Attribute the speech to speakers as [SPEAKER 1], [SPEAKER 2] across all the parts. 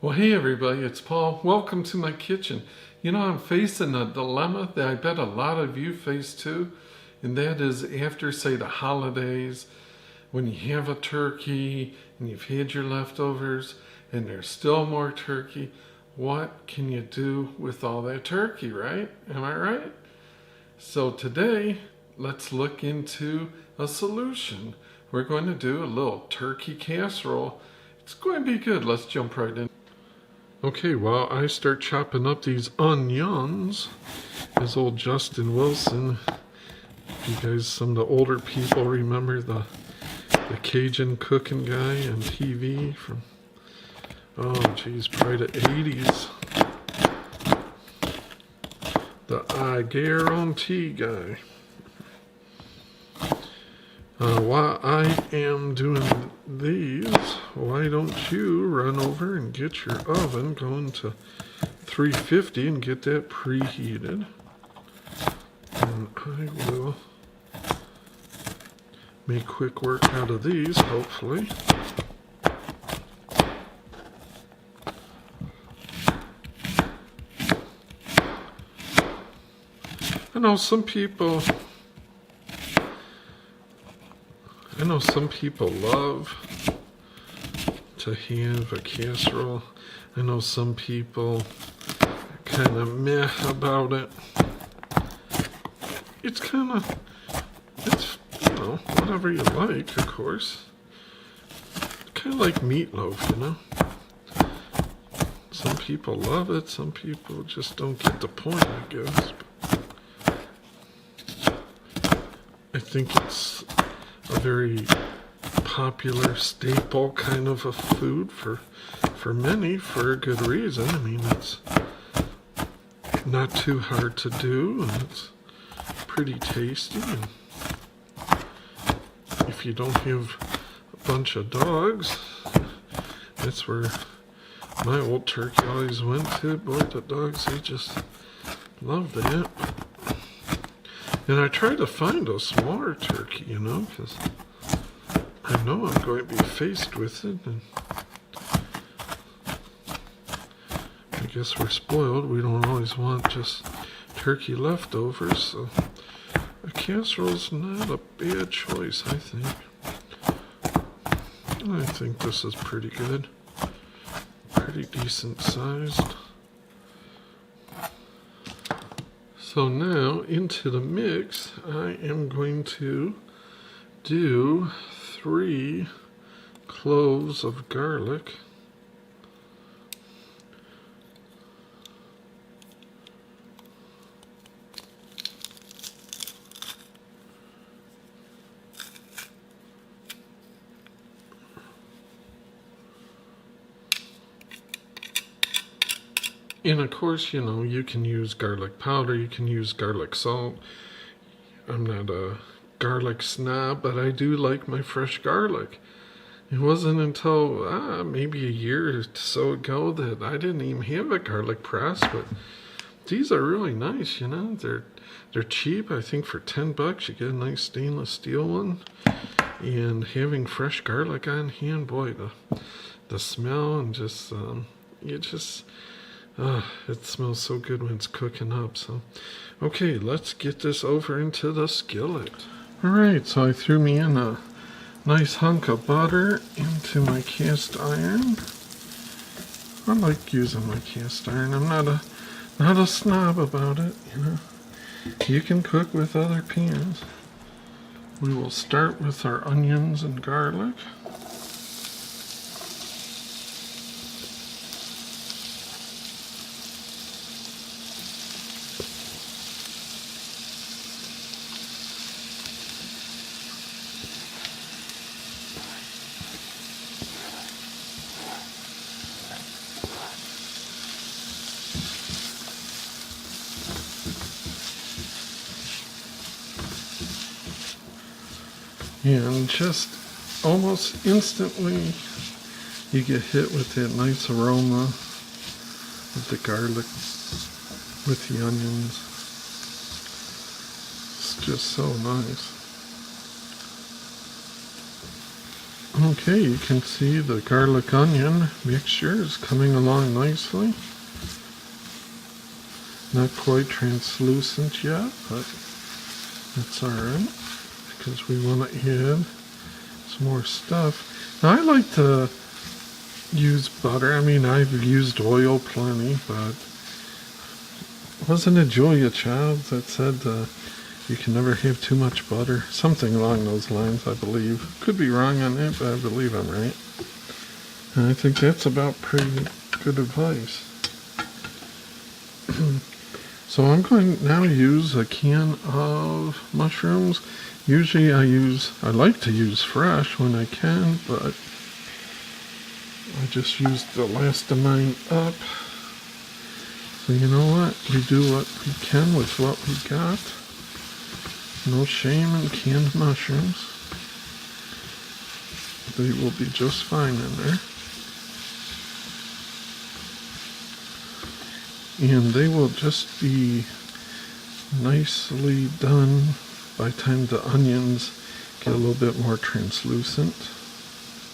[SPEAKER 1] Well, hey everybody, it's Paul. Welcome to my kitchen. You know, I'm facing a dilemma that I bet a lot of you face too, and that is after, say, the holidays, when you have a turkey and you've had your leftovers and there's still more turkey, what can you do with all that turkey, right? Am I right? So today, let's look into a solution. We're going to do a little turkey casserole. It's going to be good. Let's jump right in. Okay, while I start chopping up these onions, as old Justin Wilson, if you guys, some of the older people remember the Cajun cooking guy on TV from, oh geez, probably the 80s. The I guarantee guy. While I am doing these, why don't you run over and get your oven going to 350 and get that preheated. And I will make quick work out of these, hopefully. I know some people love to have a casserole. I know some people are kind of meh about it. It's kind of, you know, whatever you like, of course. Kind of like meatloaf, you know. Some people love it, some people just don't get the point, I guess. I think it's a very popular staple kind of a food for many, for a good reason. I mean, it's not too hard to do, and it's pretty tasty. And if you don't have a bunch of dogs, that's where my old turkey always went to. Boy, the dogs, they just love that. And I try to find a smaller turkey, you know, because I know I'm going to be faced with it. And I guess we're spoiled. We don't always want just turkey leftovers. So a casserole's not a bad choice, I think. I think this is pretty good. Pretty decent sized. So now into the mix, I am going to do 3 cloves of garlic. And of course, you know, you can use garlic powder, you can use garlic salt. I'm not a garlic snob, but I do like my fresh garlic. It wasn't until maybe a year or so ago that I didn't even have a garlic press, but these are really nice, you know. They're cheap. I think for $10 you get a nice stainless steel one. And having fresh garlic on hand, boy, the smell and just it smells so good when it's cooking up. So, okay, let's get this over into the skillet. Alright, so I threw me in a nice hunk of butter into my cast iron. I like using my cast iron. I'm not a snob about it, you know. You can cook with other pans. We will start with our onions and garlic. And just almost instantly you get hit with that nice aroma of the garlic with the onions. It's just so nice. Okay, you can see the garlic onion mixture is coming along nicely. Not quite translucent yet, but that's alright because we want to add some more stuff. Now I like to use butter. I mean, I've used oil plenty, but wasn't it Julia Childs that said you can never have too much butter? Something along those lines, I believe. Could be wrong on it, but I believe I'm right. And I think that's about pretty good advice. So I'm going to now use a can of mushrooms. Usually I like to use fresh when I can, but I just used the last of mine up. So you know what? We do what we can with what we got. No shame in canned mushrooms. They will be just fine in there. And they will just be nicely done by the time the onions get a little bit more translucent.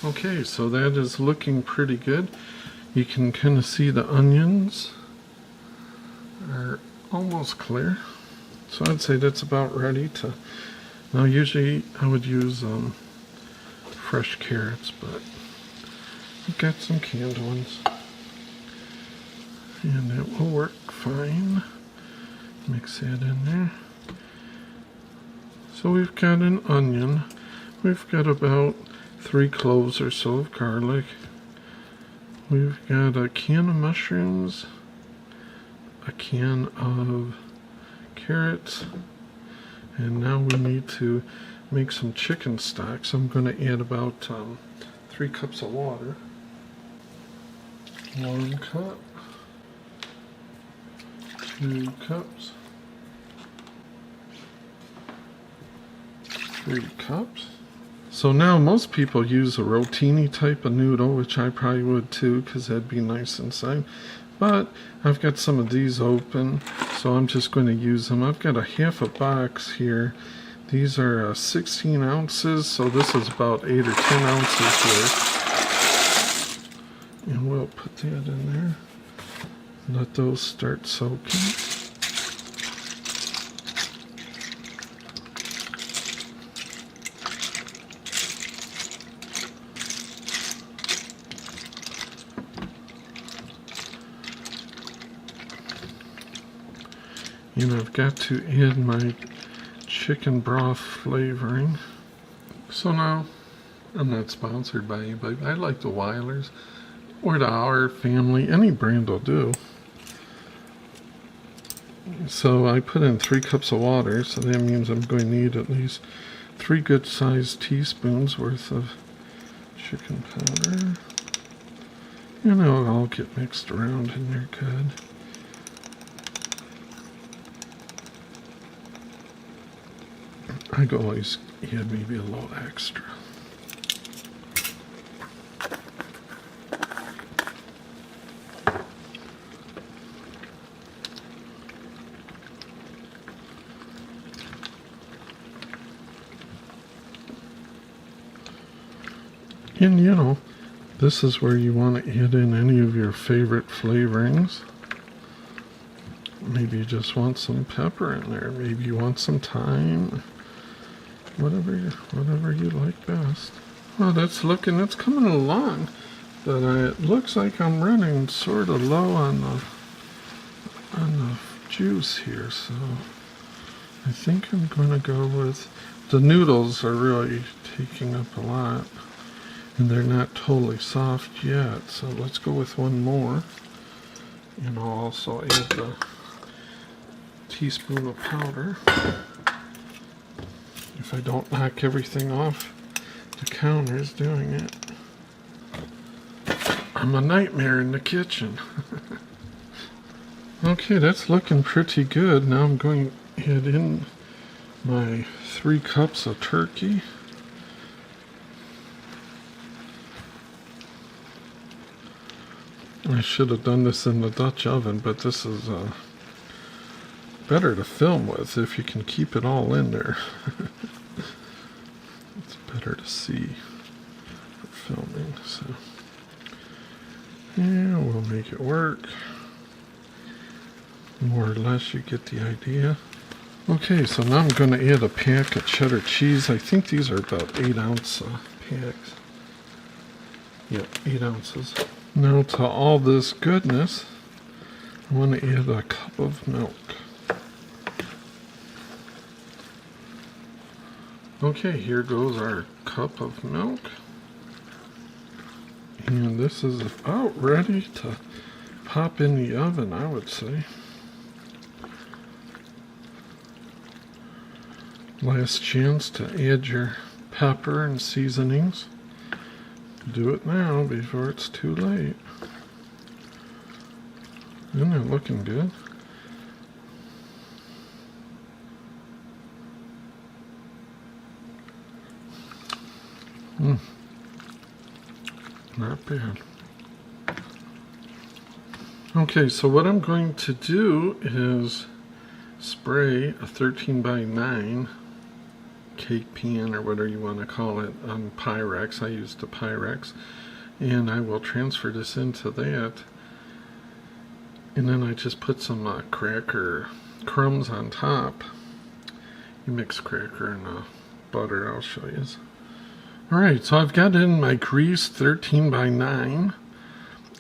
[SPEAKER 1] Okay, so that is looking pretty good. You can kind of see the onions are almost clear. So I'd say that's about ready to... Now usually I would use fresh carrots, but I've got some canned ones. And it will work fine. Mix that in there. So we've got an onion. We've got about 3 cloves or so of garlic. We've got a can of mushrooms, a can of carrots, and now we need to make some chicken stock. So I'm going to add about 3 cups of water. 1 cup. 2 cups, 3 cups. So now most people use a rotini type of noodle, which I probably would too, because that'd be nice inside. But I've got some of these open, so I'm just going to use them. I've got a half a box here. These are 16 ounces, so this is about 8 or 10 ounces worth. And we'll put that in there. Let those start soaking. And I've got to add my chicken broth flavoring. So now, I'm not sponsored by anybody, but I like the Weilers or the Our Family. Any brand will do. So I put in 3 cups of water, so that means I'm going to need at least 3 good-sized teaspoons worth of chicken powder. And it'll all get mixed around in there good. I could always add maybe a little extra. And you know, this is where you want to add in any of your favorite flavorings. Maybe you just want some pepper in there. Maybe you want some thyme. Whatever you like best. Well, that's coming along. But it looks like I'm running sort of low on the juice here. So I think I'm going to go with... The noodles are really taking up a lot. And they're not totally soft yet, so let's go with 1 more. And I'll also add the teaspoon of powder. If I don't knock everything off the counters doing it. I'm a nightmare in the kitchen. Okay, that's looking pretty good. Now I'm going to add in my 3 cups of turkey. I should have done this in the Dutch oven, but this is better to film with if you can keep it all in there. It's better to see. filming, so yeah, we'll make it work. More or less, you get the idea. Okay, so now I'm going to add a pack of cheddar cheese. I think these are about 8-ounce packs. Yep, 8 ounces. Now to all this goodness, I want to add a cup of milk. Okay, here goes our cup of milk. And this is about ready to pop in the oven, I would say. Last chance to add your pepper and seasonings. Do it now before it's too late. Isn't it looking good? Not bad. Okay, so what I'm going to do is spray a 13 by 9 cake pan, or whatever you want to call it, on Pyrex. I used a Pyrex, and I will transfer this into that, and then I just put some cracker crumbs on top. You mix cracker and butter, I'll show you. Alright, so I've got in my greased 13 by 9,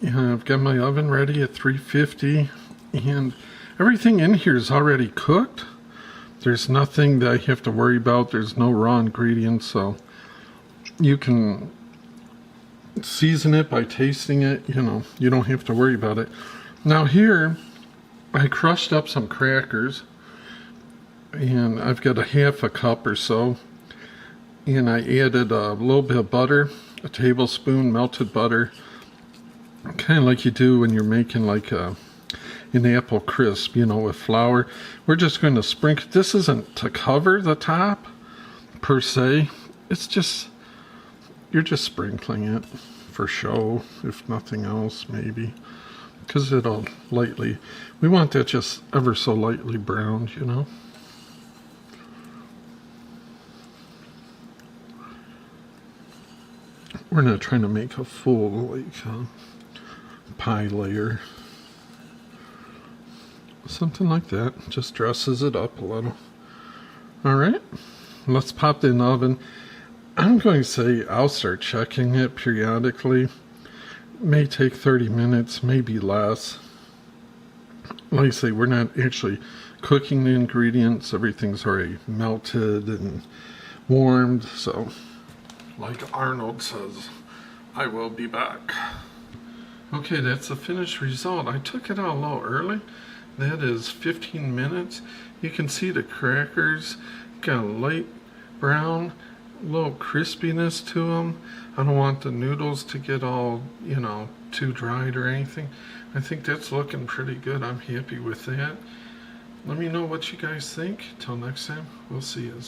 [SPEAKER 1] and I've got my oven ready at 350, and everything in here is already cooked. There's nothing that I have to worry about. There's no raw ingredients, so you can season it by tasting it. You know, you don't have to worry about it. Now here, I crushed up some crackers, and I've got a half a cup or so, and I added a little bit of butter, a tablespoon melted butter, kind of like you do when you're making like an apple crisp, you know, with flour. We're just going to sprinkle. This isn't to cover the top per se. It's just, you're just sprinkling it for show, if nothing else, maybe, because it'll lightly, we want that just ever so lightly browned, you know. We're not trying to make a full like pie layer. Something like that. Just dresses it up a little. Alright, let's pop it in the oven. I'm going to say I'll start checking it periodically. It may take 30 minutes, maybe less. Like I say, we're not actually cooking the ingredients. Everything's already melted and warmed. So, like Arnold says, I will be back. Okay, that's the finished result. I took it out a little early. That is 15 minutes. You can see the crackers got a light brown, a little crispiness to them. I don't want the noodles to get all, you know, too dried or anything. I think that's looking pretty good. I'm happy with that. Let me know what you guys think. Till next time, we'll see you.